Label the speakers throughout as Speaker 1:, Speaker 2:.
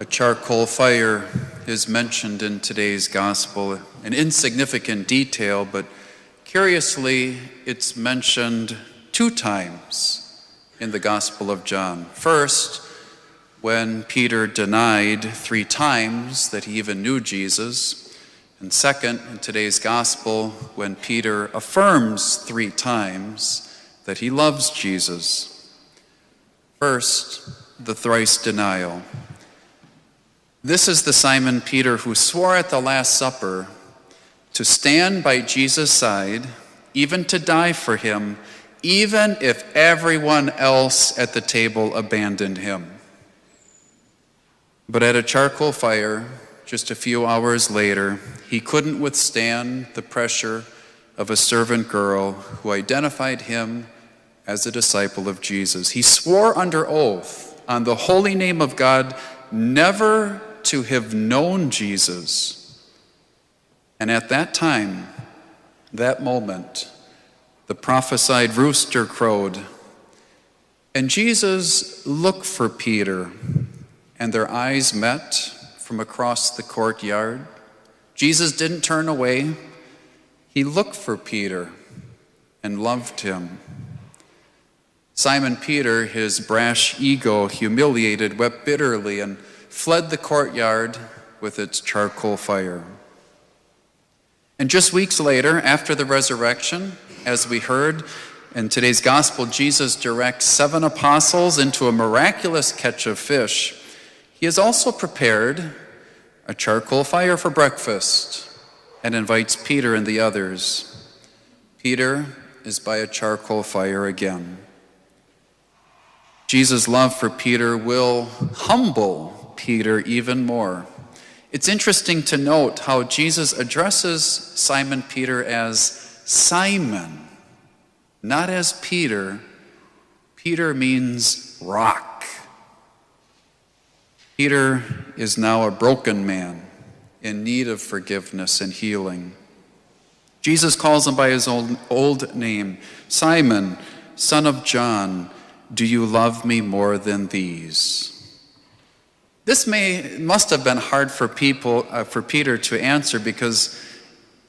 Speaker 1: A charcoal fire is mentioned in today's gospel, an insignificant detail, but curiously, it's mentioned 2 times in the Gospel of John. First, when Peter denied 3 times that he even knew Jesus. And second, in today's gospel, when Peter affirms 3 times that he loves Jesus. First, the thrice denial. This is the Simon Peter who swore at the Last Supper to stand by Jesus' side, even to die for him, even if everyone else at the table abandoned him. But at a charcoal fire, just a few hours later, he couldn't withstand the pressure of a servant girl who identified him as a disciple of Jesus. He swore under oath on the holy name of God never to have known Jesus. And at that time, that moment, the prophesied rooster crowed, and Jesus looked for Peter, and their eyes met from across the courtyard. Jesus didn't turn away. He looked for Peter and loved him. Simon Peter, his brash ego humiliated, wept bitterly and fled the courtyard with its charcoal fire. And just weeks later, after the resurrection, as we heard in today's gospel, Jesus directs 7 apostles into a miraculous catch of fish. He has also prepared a charcoal fire for breakfast and invites Peter and the others. Peter is by a charcoal fire again. Jesus' love for Peter will humble Peter even more. It's interesting to note how Jesus addresses Simon Peter as Simon, not as Peter. Peter means rock. Peter is now a broken man in need of forgiveness and healing. Jesus calls him by his old name, Simon, son of John, do you love me more than these? This must have been hard for Peter to answer, because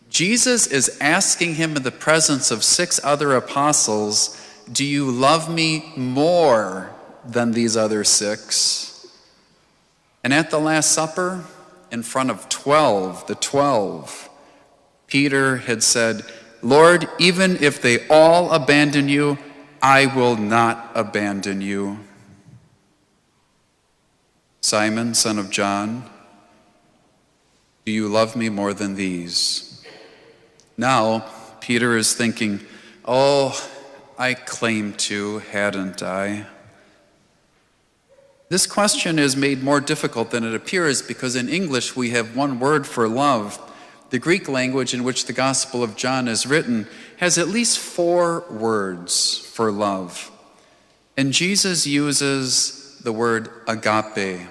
Speaker 1: Jesus is asking him in the presence of 6 other apostles, do you love me more than these other 6? And at the Last Supper, in front of the 12, Peter had said, Lord, even if they all abandon you, I will not abandon you. Simon, son of John, do you love me more than these? Now, Peter is thinking, oh, I claimed to, hadn't I? This question is made more difficult than it appears because in English we have one word for love. The Greek language in which the Gospel of John is written has at least 4 words for love. And Jesus uses the word agape,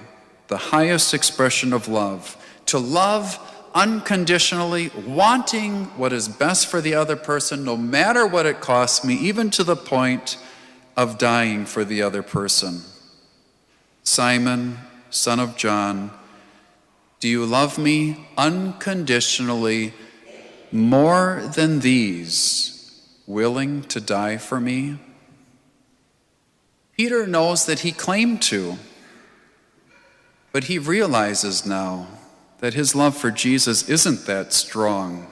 Speaker 1: the highest expression of love, to love unconditionally, wanting what is best for the other person, no matter what it costs me, even to the point of dying for the other person. Simon, son of John, do you love me unconditionally more than these, willing to die for me? Peter knows that he claimed to, but he realizes now that his love for Jesus isn't that strong.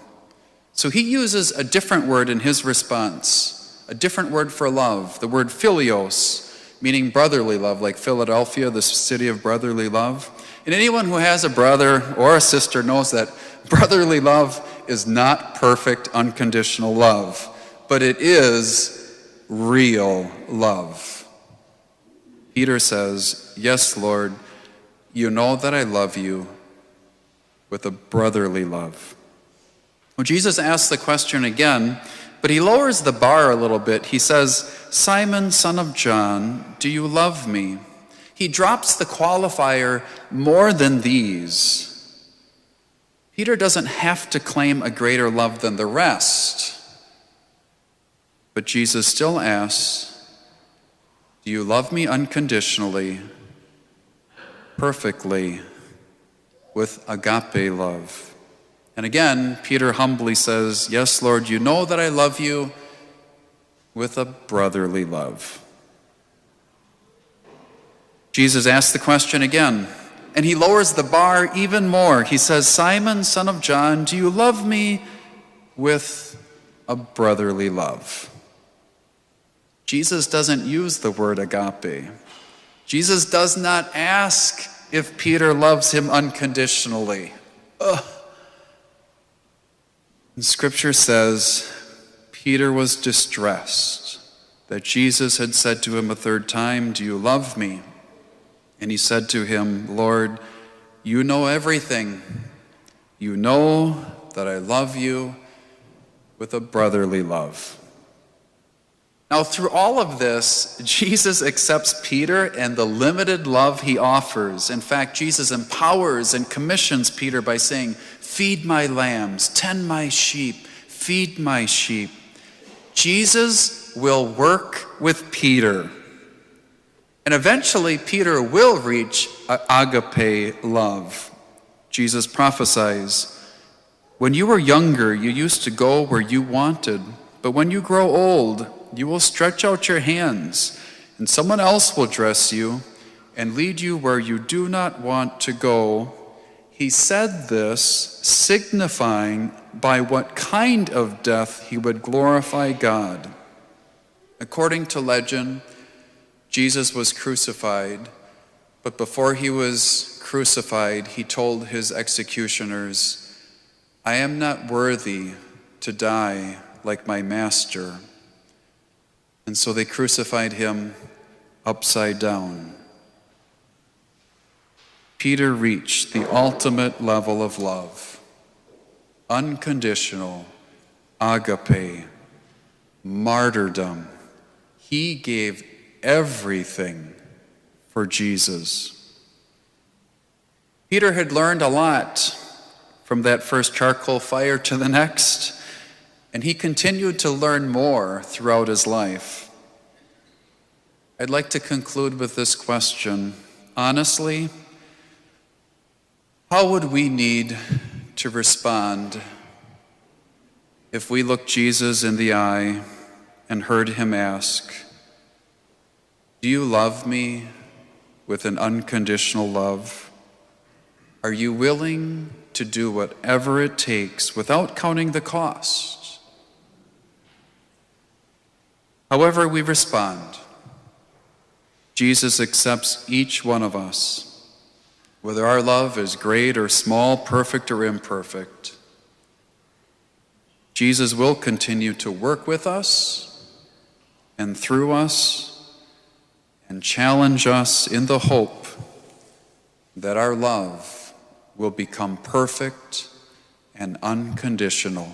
Speaker 1: So he uses a different word in his response, a different word for love, the word philios, meaning brotherly love, like Philadelphia, the city of brotherly love. And anyone who has a brother or a sister knows that brotherly love is not perfect, unconditional love, but it is real love. Peter says, yes, Lord, you know that I love you with a brotherly love. Well, Jesus asks the question again, but he lowers the bar a little bit. He says, Simon, son of John, do you love me? He drops the qualifier, more than these. Peter doesn't have to claim a greater love than the rest. But Jesus still asks, do you love me unconditionally? perfectly with agape love. And again, Peter humbly says, yes, Lord, you know that I love you with a brotherly love. Jesus asks the question again, and he lowers the bar even more. He says, Simon, son of John, do you love me with a brotherly love? Jesus doesn't use the word agape. Jesus does not ask if Peter loves him unconditionally. And Scripture says Peter was distressed that Jesus had said to him a third time, do you love me? And he said to him, Lord, you know everything. You know that I love you with a brotherly love. Now, through all of this, Jesus accepts Peter and the limited love he offers. In fact, Jesus empowers and commissions Peter by saying, feed my lambs, tend my sheep, feed my sheep. Jesus will work with Peter. And eventually, Peter will reach agape love. Jesus prophesies, when you were younger, you used to go where you wanted, but when you grow old, you will stretch out your hands, and someone else will dress you and lead you where you do not want to go. He said this, signifying by what kind of death he would glorify God. According to legend, Jesus was crucified, but before he was crucified, he told his executioners, I am not worthy to die like my master. And so they crucified him upside down. Peter reached the ultimate level of love, unconditional, agape, martyrdom. He gave everything for Jesus. Peter had learned a lot from that first charcoal fire to the next, and he continued to learn more throughout his life. I'd like to conclude with this question. Honestly, how would we need to respond if we looked Jesus in the eye and heard him ask, do you love me with an unconditional love? Are you willing to do whatever it takes without counting the cost? However we respond, Jesus accepts each one of us, whether our love is great or small, perfect or imperfect. Jesus will continue to work with us and through us and challenge us in the hope that our love will become perfect and unconditional.